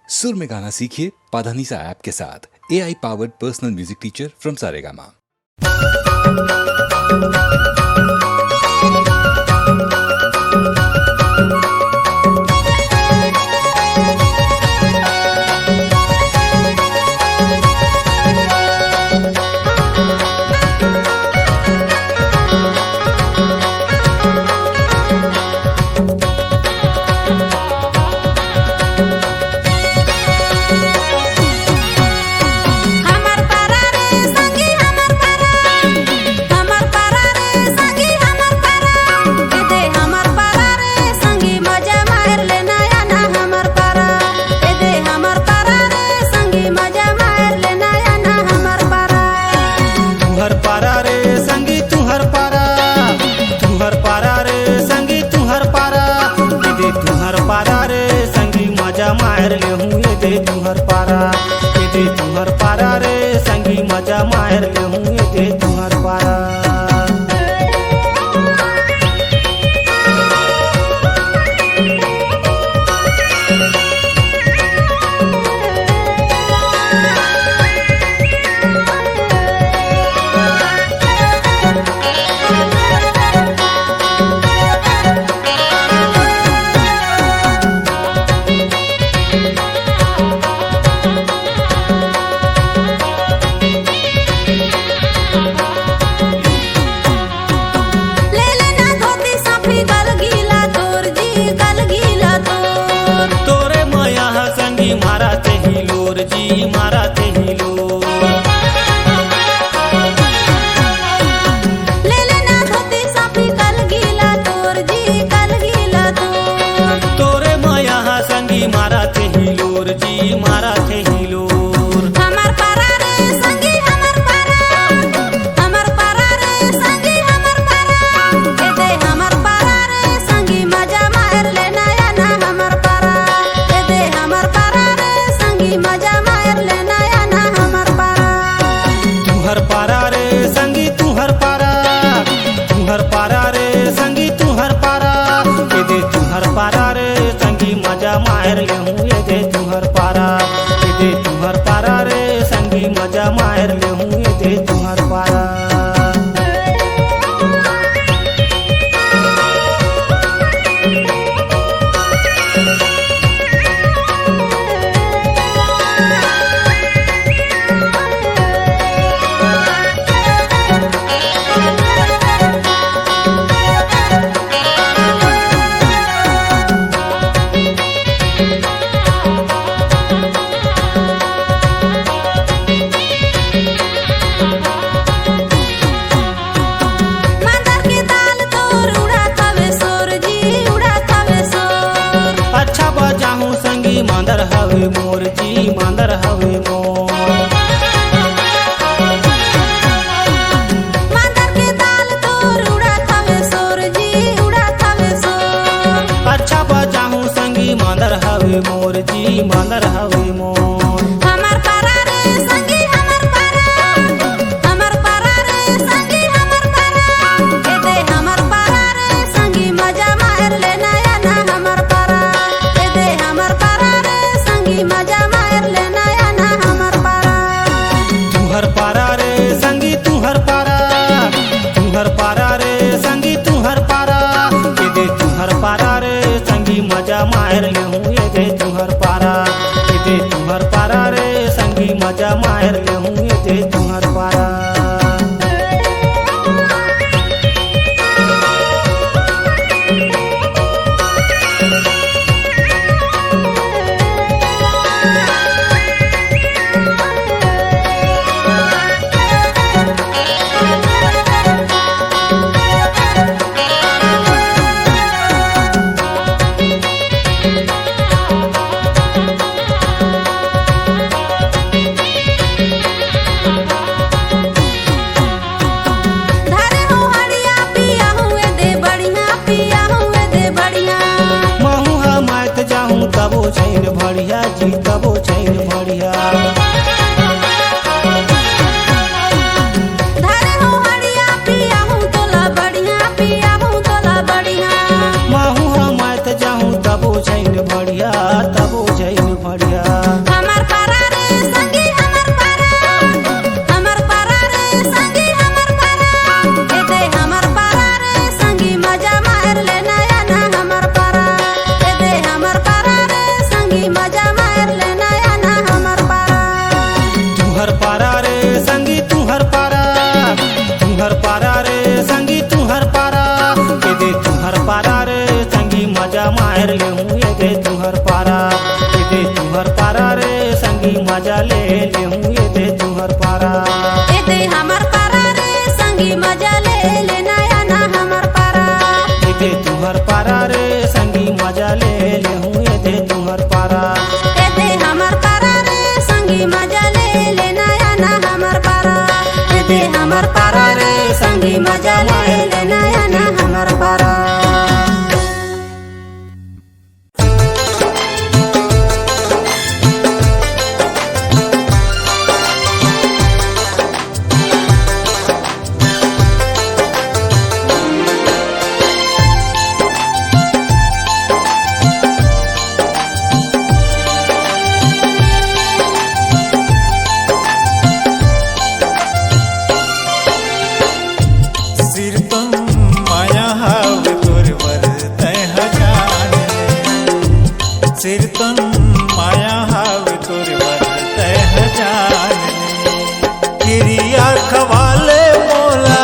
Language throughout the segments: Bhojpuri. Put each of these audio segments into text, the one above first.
सुर में गाना सीखिए पाधानीसा ऐप के साथ। AI powered personal music teacher from Saregama. तुहर पारा दे तुहर पारा रे संगी मजा मार ले हूँ दे तुहर पारा। मार ले हूँ ये दे तुहर पारा दे तुहर पारा रे संगी मजा मार ले हूँ ये दे तुहर पारा। मांदर हवे मोर जी मांदर हवे मोर मांदर के दाल तोर उड़ात हवे सोर जी उड़ात हवे सोर। अच्छा बजाहूँ संगी मांदर हवे मोर जी मांदर हवे मोर। हमर पारा रे संगी हमर पारा हमर पारा रे संगी हमर पारा दे हमर पारा रे संगी मजा मार ले नया ना हमर पारा दे हमर पारा मजा मार ले नया ना हमर पारा। तुहर पारा रे संगी तुहर पारा तुहर पारा रे संगी तुहर पारा ये दे तुहर पारा रे संगी मजा मार ले हूँ ये दे तुहर पारा ये दे तुहर पारा रे संगी मजा मार ले हूँ ये दे तुहर पारा। तबो छैन बढ़िया जी तबो छैन बढ़िया धारे हो हड़िया पिया हूँ तोला बढ़िया पिया हूँ तोला बढ़िया माहू हम जाहूँ तबो छैन बढ़िया तबो छैन बढ़िया। गोरिया। हमर पारा रे संगी हमर पारा, हमर पारा रे संगी हमर पारा, ए दे हमर पारा रे संगी मजा मार ले नया ना हमर पारा, ए दे हमर पारा रे संगी मजा मार ले नया ना हमर पारा। तुहर पारा रे संगी तुहर पारा, तुहर पारा रे संगी तुहर पारा, ए दे तुहर पारा रे संगी मजा मार ले हूँ, ए दे तुहर पारा, ए दे तुहर पारा रे संगी मजा ले ले हूँ, ए दे तुहर पारा। ए दे हमर पारा रे संगी मजा ले ले नया ना हमर पारा, ए दे तुहर पारा रे संगी मजा ले ले हूँ, ए दे तुहर पारा। ए दे हमर पारा रे संगी मजा ले ले नया ना हमर पारा, ए दे हमर पारा रे संगी मजा ले ले नया ना हमर पारा। सिरतन माया हाव तुरवर तह जान किरिया खवाले मोला,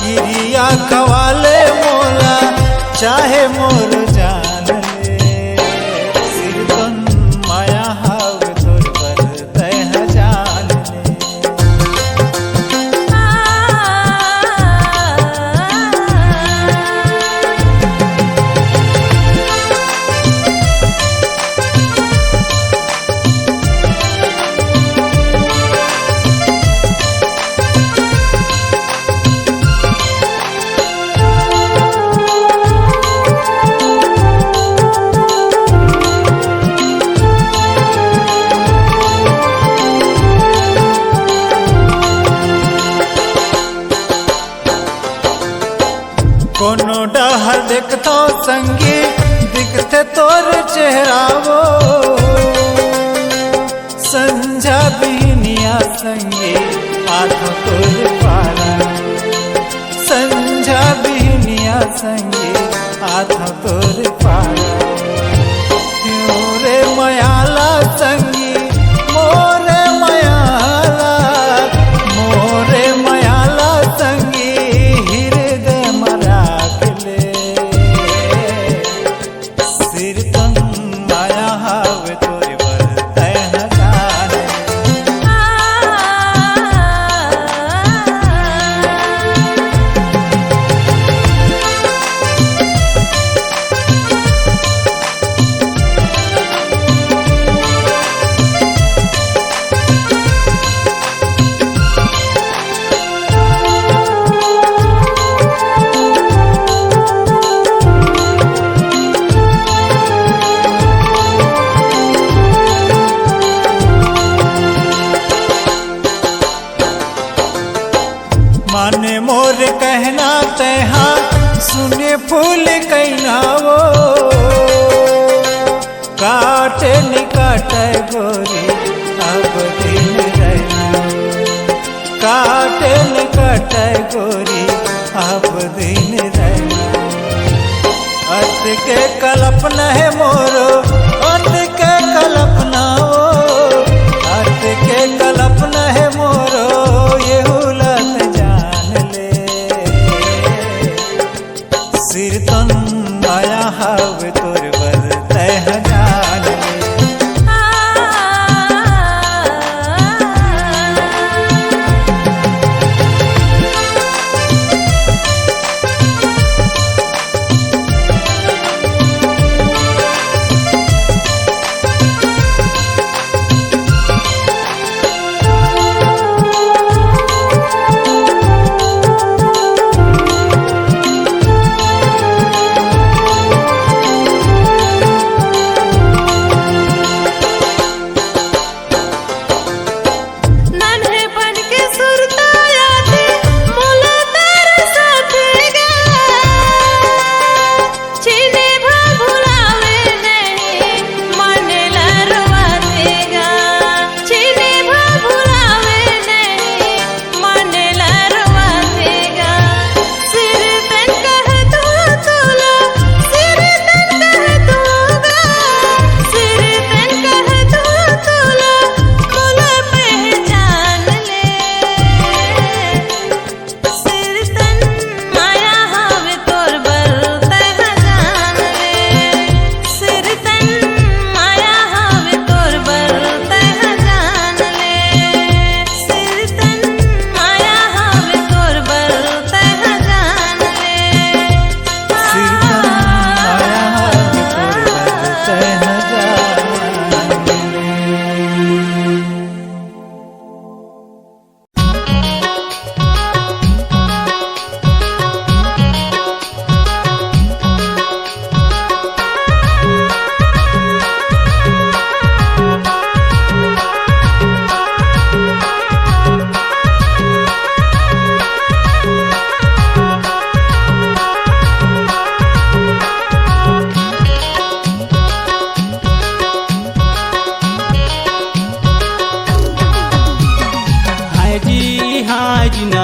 किरिया खवाले मोला चाहे मोर जान ले। सिरतन माया हाव तुरवर तह जान ले। कोनो डहर देखतो संगी दिखते तोर चेहरा वो, संझा बिहनिया संगी आधो तोर पारा, संझा बिहनिया संगी आधो तोर पारा। क्यों रे मयाला संगी मोरे मयाला, मोरे मयाला संगी हृदय मराक ले। सिरतन माया हाव तोरे बर तह जान। माने मोर कहना तहा सुने फूल कहना वो, काटे निकाटे गोरी अब दिन रहना, काटे निकाटे गोरी अब दिन रहना। अर्थ के कल्पना है मोरो, अर्थ के कल्पना वो, अर्थ के कल्पना है मोरो ये हुलत जान ले। सिरतन माया हा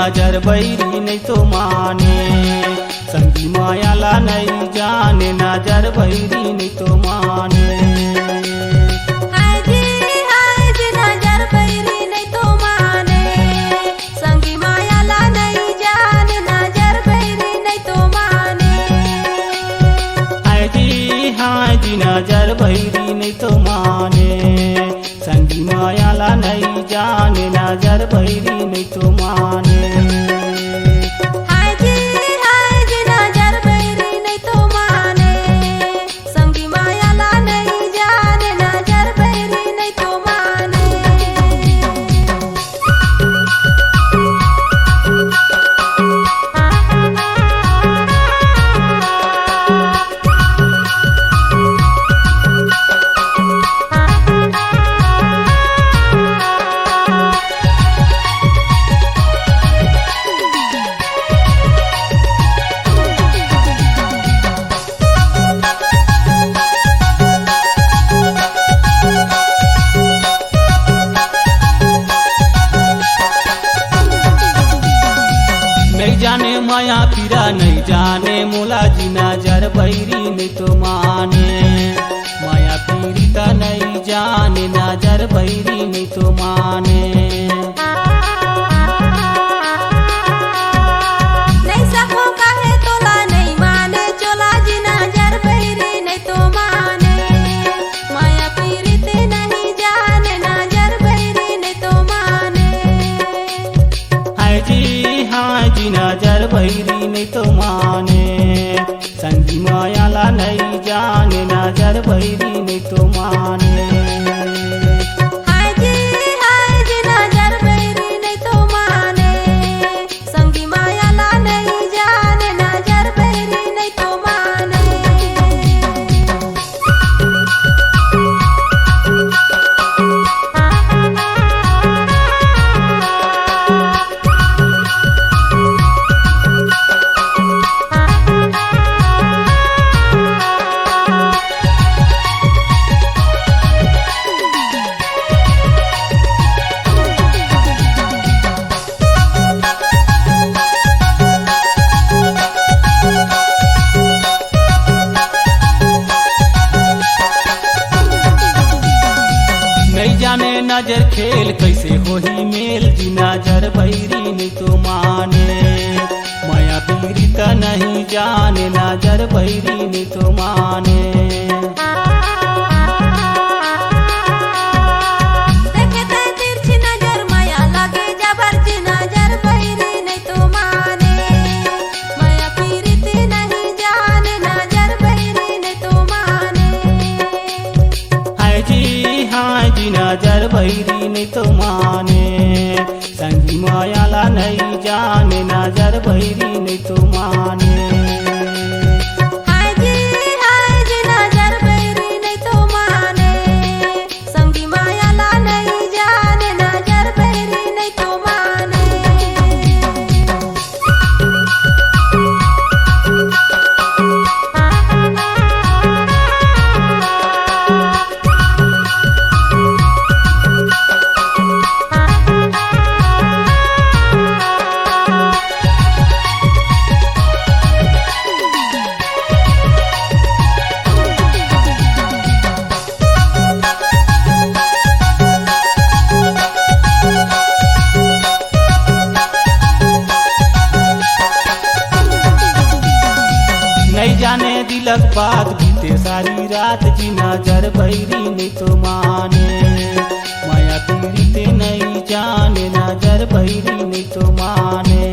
नजर बैरी नहीं तो माने संगी मायाला नहीं जाने नजर बैरी नहीं तो माने हाय जी नजर बैरी नहीं तो माने संगी मायाला नहीं जाने नजर बैरी नहीं तो माने हाय जी नजर बैरी नहीं तो माने संगी मायाला नहीं जाने नजर बैरी नहीं तो माने हाय जी नजर बैरी नहीं तो माने संगी मायाला नहीं जाने नजर बैरी नहीं तो माने नहीं जाने माया पीरा नहीं जाने मोला जी नजर बैरी नहीं तो माने माया पीड़िता नहीं जाने नजर बैरी नहीं तो माने नहीं सको काहे तोला नहीं माने चोला जी नजर बैरी नहीं तो माने माया पीड़ित नहीं जाने नजर बैरी नहीं तो माने हाय जी नजर बैरी नहीं तो माने संगी मायाला नहीं जाने नजर बैरी नहीं तो माने हाय जी नजर बैरी नहीं तो माने संगी मायाला नहीं जाने नजर बैरी नहीं तो माने नहीं जाने नजर खेल कैसे होही मेल जी नजर बैरी नहीं तो माने माया पीड़िता नहीं जाने नजर बैरी नहीं तो माने देखते तिरछी नजर माया लगे जबर जी नजर बैरी नहीं तो माने माया पीड़ित नहीं जाने नजर बैरी नहीं तो माने हाय जी नजर बैरी नहीं तो माने संगी मायाला नहीं जाने नजर बैरी नहीं तो माने हाय जी नजर बैरी नहीं तो माने संगी मायाला नहीं जाने नजर बैरी नहीं तो माने नहीं जाने दिलक बात बीते सारी रात जी नजर बैरी नहीं तो माने माया पीड़ित नहीं जाने नजर बैरी नहीं तो माने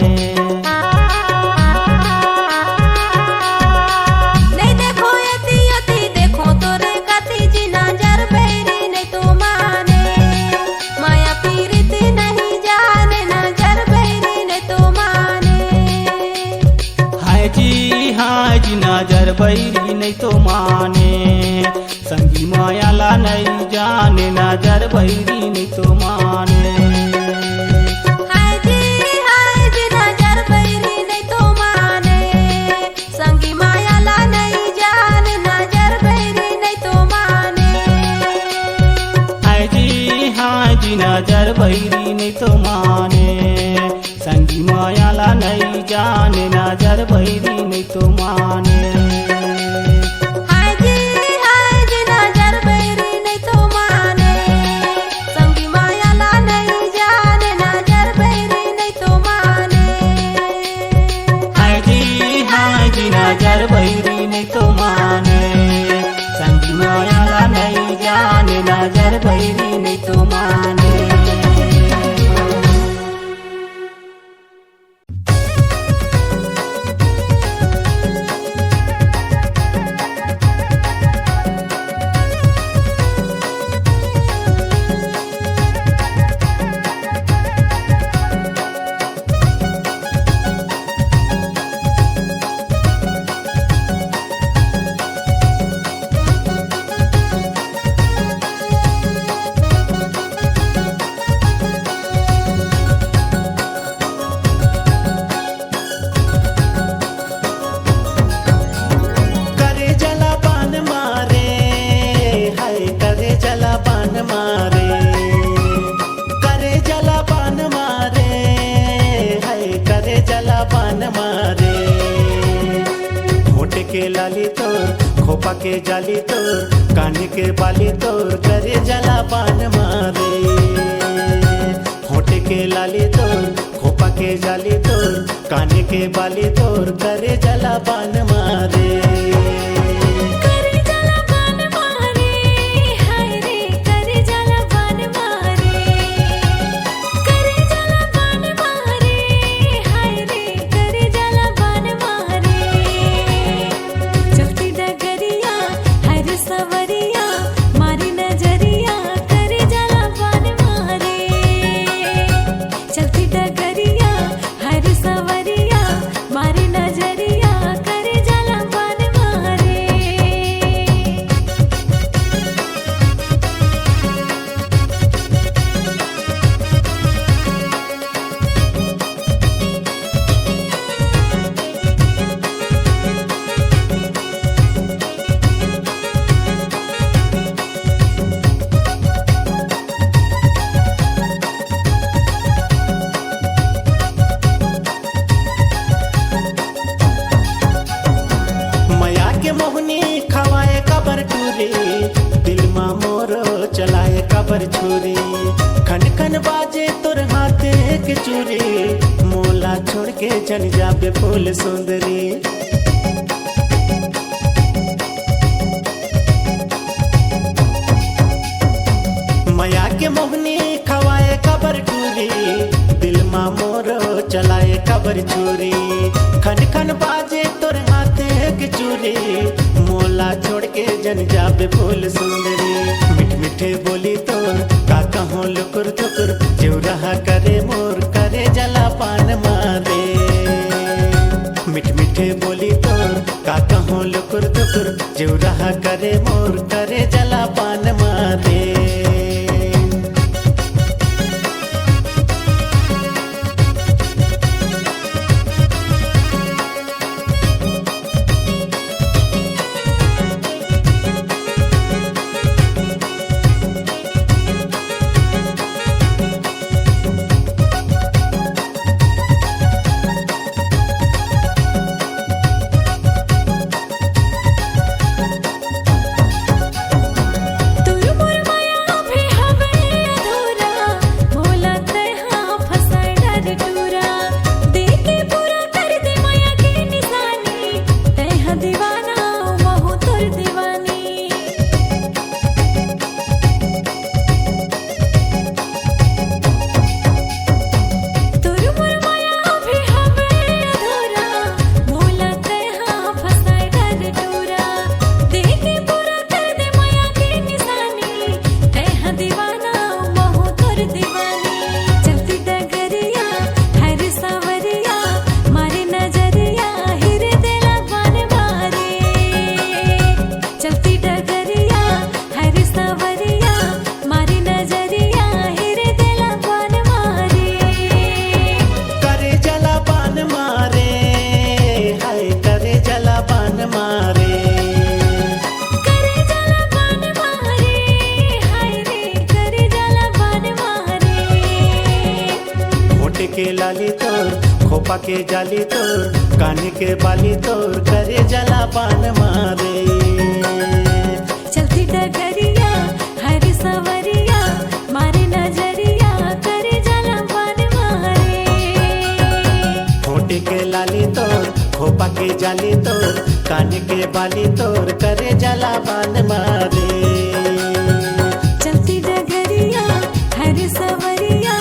नहीं देखो यति यति देखो तोरे गति जी नजर बैरी नहीं तो माने माया पीड़ित नहीं जाने नजर बैरी नहीं तो माने हाय जी नजर बैरी नहीं तो माने संगी मायाला नहीं जाने नजर बैरी नहीं तो माने हाय जी नजर बैरी नहीं तो माने संगी मायाला नहीं जाने नजर बैरी नहीं तो माने हाय जी नजर बैरी नहीं तो माने संगी मायाला नहीं जाने नजर बहिरी नहीं तो माने हाय जी नजर बैरी नहीं तो माने संगी मायाला नहीं जाने नजर बैरी नहीं तो माने हाय जी नजर बहिरी नहीं तो माने संगी मायाला नहीं जाने नजर बहिरी नहीं तो माने के लाली तोर खोपा के जाली तोर कान के बाली तोर करे जला पान मारे होठे के लाली तोर खोपा के जाली तोर कान के बाली तोर करे जला पान मारे करे जला पान मारे हाय रे करे जला पान मारे करे जला पान मारे हाय रे करे जला पान मारे चलती डगरिया हर सवरिया मारी नजरिया करे जला पान मारे चलती डगरिया हर सवरिया मारी नजरिया करे जला पान मारे मया के मोहनी खवाए कबर टूरी दिल मा मोरो चलाए कबर छुरी खन खन बाजे तोर हाथे के चूरी मोला छोड़ के चल जाबे फूल सुंदरी मया के मोहनी खवाए कबर टूरी दिल मा मोरो चलाए कबर छुरी खन खन बाजे तोर हाथे के चूरी मोला छोड़ के जन जाबे फूल सुंदरी मिठ मिठे बोली तोर का कहूँ लुकुर थुकुर जो रहा करे मोर करे जला पान मारे मिठ मिठे बोली तोर का कहूँ लुकुर थुकुर जो रहा करे मोर करे जला पान मारे तुर मोर माया भी हवे अधूरा मोला तहा फसाए डर टूरा देखे पूरा कर दे माया के निशानी तहा दीवाना महु तुर दीवानी तुर मोर माया भी हवे अधूरा मोला तहा फसाए डर टूरा देखे पूरा कर दे माया के निशानी तहा दीवाना महु तुर दीवानी चलती डगरिया हर सवरिया मारे नजरिया हिरे देला पान मारे चलती डगरिया हर सवरिया मारी नजरिया हिरे देला पान मारे करे जला पान मारे हाय करे जला पान मारे करे जला पान मारे हाय रे करे जला पान मारे होठ के लाली तोर खोपा के जाली तोर कान के बाली तोर करे जला पान मारे। चलती डगरिया हरी सवरिया मारे नजरिया करे जला पान मारे। होठ के लाली तोर खोपा के जाली तोर कान के बाली तोर करे जला पान मारे। चलती डगरिया हरी सवरिया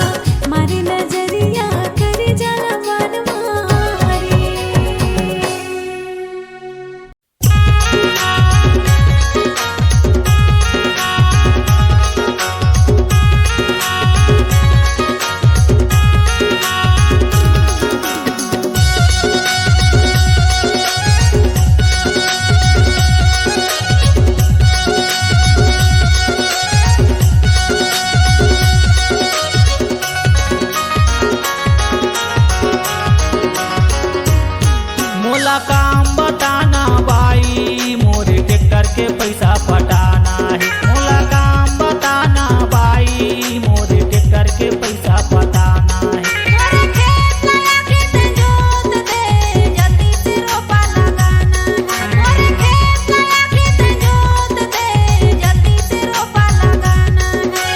मारे नजरिया करे जला पान मारे। मोला काम बताना बाई मोरे ट्रैक्टर के पैसा पटाना है। मोला काम बताना बाई मोरे ट्रैक्टर के पैसा पटाना है। मोरे खेत लगा खेत जोत दे जल्दी से रोपा लगाना है। मोरे खेत लगा खेत जोत दे जल्दी से रोपा लगाना है।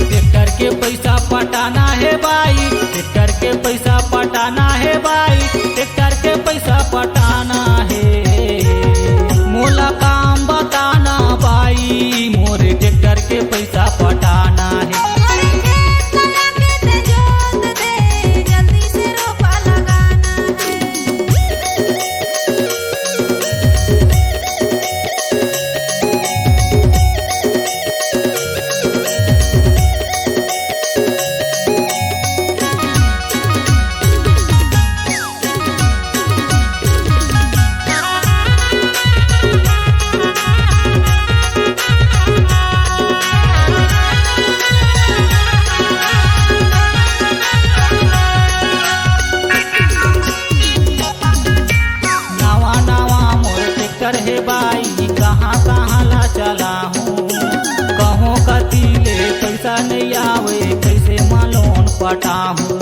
ट्रैक्टर के पैसा पटाना है बाई ट्रैक्टर के पैसा पटाना है बाई ट्रैक्टर के पैसा पटाना है। मोला काम बताना बाई मोरे ट्रैक्टर के पैसा पटाना है। मोरे खेत लगा खेत जोत दे जल्दी से रोपा लगाना है। नवा नवा मोर ट्रैक्टर है बाई कहाँ कहाँ ला चला हूँ। कहों कती ले पैसा नहीं आवे कैसे मालोन पटा हूँ।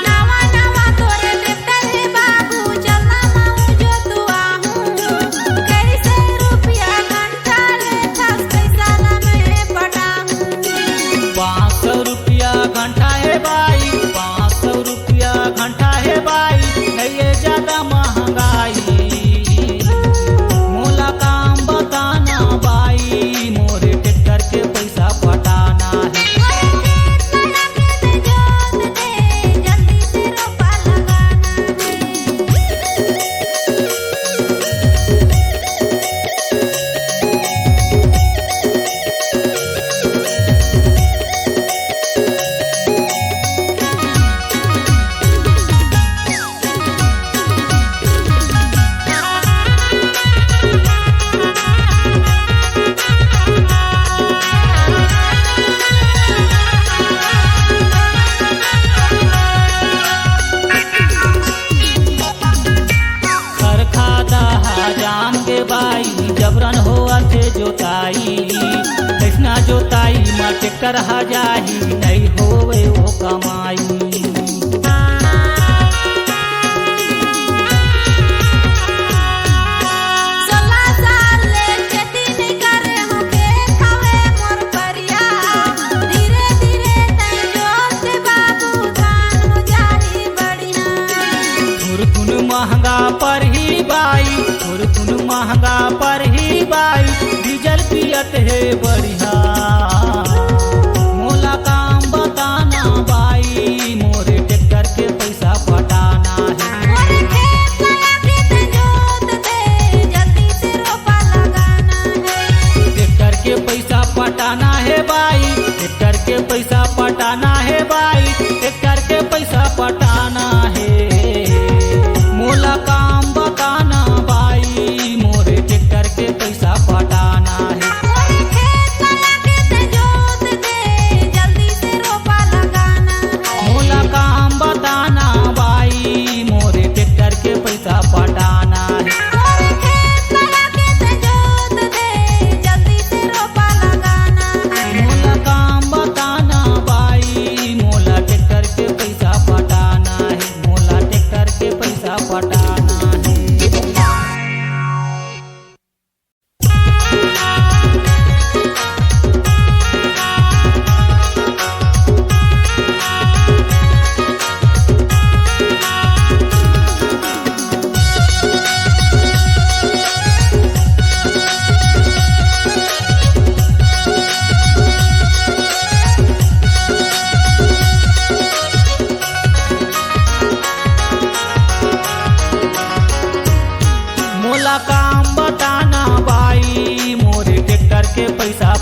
नवा नवा तोरे ट्रैक्टर है बाबू चलना माऊ जो तू आहूँ। कैसे रुपया घंटा ले छस पैसा ना मैं पटाऊँ। 500 रुपया घंटा है बाई 500 रुपया घंटा है बाई नहीं ये ज्यादा महंगाई। मोला काम बताना बाई मोरे ट्रैक्टर के पैसा पटाना है। मोरे खेत लगा खेत जोत दे जल्दी से रोपा लगाना है। खरखादा जान के बाई जबरन हो अच्छे जोताई कैसना जोताई माँ ट्रैक्टर जाही नहीं होवे वो कमाई। 16 साल ले खेती नहीं करे हूँ खेत हवे मोर परिया। धीरे धीरे तय जोत बाबू धान हो जाही बढ़िया। थुरथुन महंगा पर ही बाई थुरथुन महंगा पर ही बाई डीजल पियत है बढ़िया। मोला काम बताना बाई मोरे ट्रैक्टर के पैसा पटाना है। मोरे खेत लगा खेत जोत दे जल्दी से रोपा लगाना है। ट्रैक्टर के पैसा पटाना है बाई ट्रैक्टर के पैसा पटाना है बाई ट्रैक्टर के पैसा पटाना है। मोला काम बताना बाई मोरे ट्रैक्टर के पैसा पटाना है। मोरे खेत लगा खेत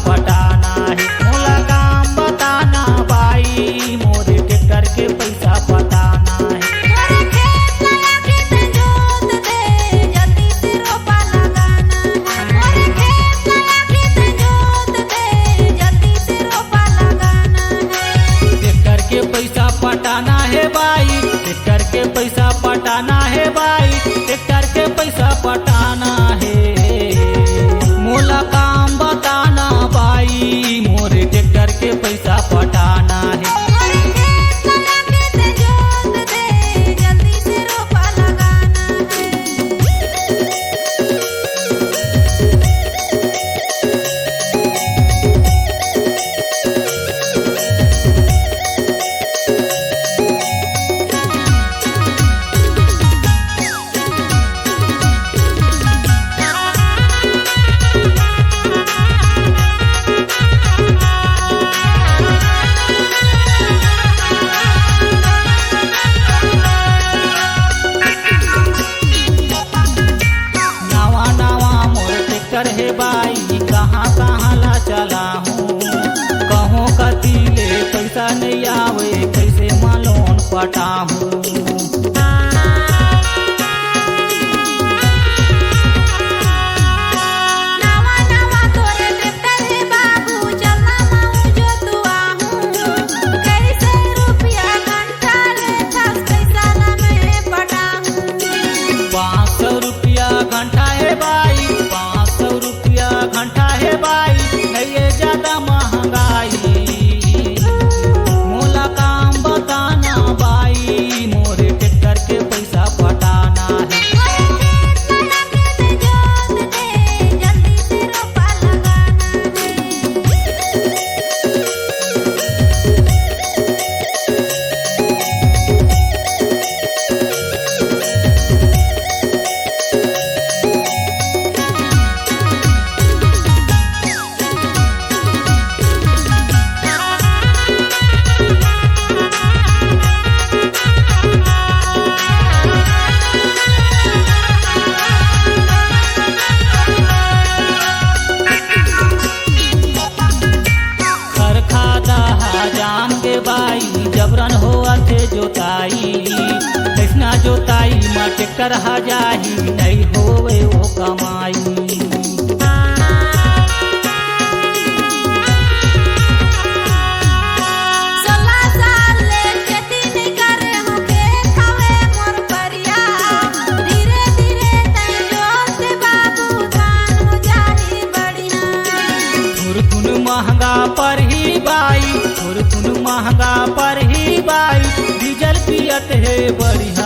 पटाना है। मोला काम बताना बाई मोरे ट्रैक्टर के पैसा पटाना है। मोरे खेत नया खेत जोत दे जल्दी से रोपा लगाना है। मोरे खेत नया खेत जोत दे जल्दी से रोपा लगाना है। ट्रैक्टर के पैसा पटाना है बाई, ट्रैक्टर के पैसा पटाना है बाई, ट्रैक्टर के पैसा पटाना है। मोला काम बताना बाई मोरे ट्रैक्टर के पैसा पटाना है। मोरे खेत नया खेत जोत दे जल्दी से रोपा लगाना है। नवा नवा मोर ट्रैक्टर है बाई कहाँ कहाँ ला चला हूँ। कहों कती ले पैसा नहीं आवे कैसे मालोन पटाहूँ। नवा नवा तोरे ट्रैक्टर है बाबू चलना माऊ जो तू आहूँ। कैसे रुपया घंटा ले छस पैसा ना मैं पटाहूँ। 500 रुपया घंटा है बाई, 500 रुपया घंटा है बाई, है ये ज्यादा महंगाई। मोला काम बताना बाई मोरे ट्रैक्टर के पैसा पटाना है। मोरे खेत नया खेत जोत दे जल्दी से रोपा लगाना है। खरखादा जान के बाई जबरन हो थे जोताई। कैसना जोताई माँ ट्रैक्टर जाही नहीं होवे वो कमाई। 16 साल ले खेती नहीं करे हूँ खेत हवे मोर परिया। धीरे धीरे तय जोत दे बाबू धान हो जाही बढ़िया। थुरथुन महंगा पर ही बाई, थुरथुन महंगा पर ही बाई, डीजल पियत है बढ़िया।